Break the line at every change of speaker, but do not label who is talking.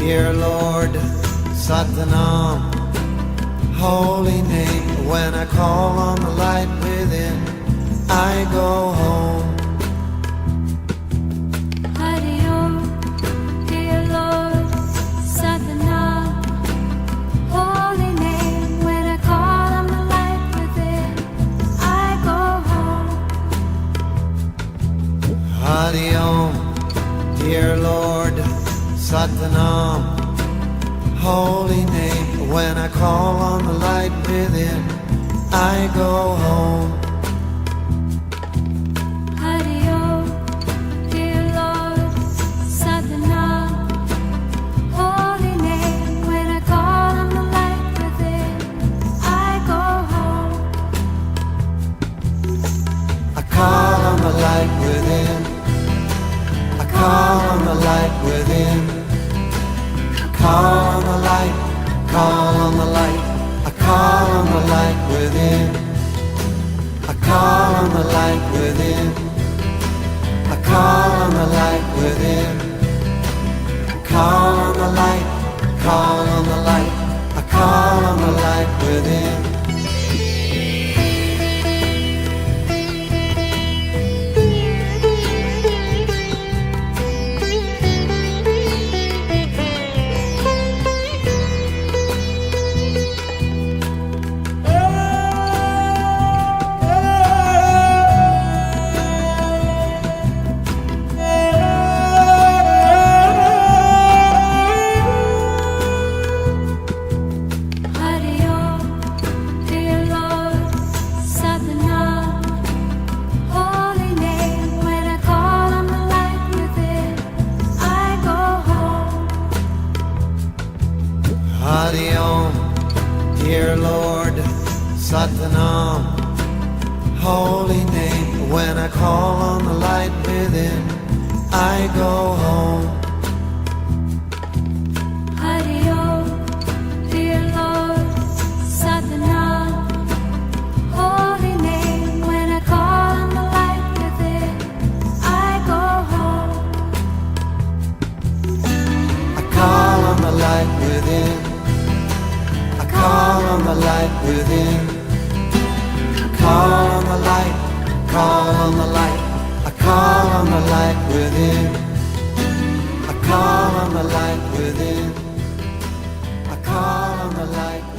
Dear Lord, Satanam, holy name. When I call on the light within, I go home.
Hari Om, dear Lord, Satanam, holy name. When I call on the light within, I go home.
Hari Om, dear Lord, Satanam, holy name. When I call on the light within, I go home.
Hari Om, dear Lord, Satanam, holy name. When I call on the light within, I go home.
I call on the light within. I call on the light within. Call on the light, call on the light. I call on the light within. I call on the light within. I call on the light within. Call on the light, call on the light. I call on the light within.
Hari Om, dear Lord, Satanam, holy name. When I call on the light within, I go home.
Hari Om, dear Lord, Satanam, holy name. When I call on the light within, I go home.
Hari Om, dear Lord, Satanam, holy name. When I call on the light within, I go home.
I call on the light within. I call on the light within. Call on the light, call on the light. I call on the light within. I call on the light within. I call on the light within.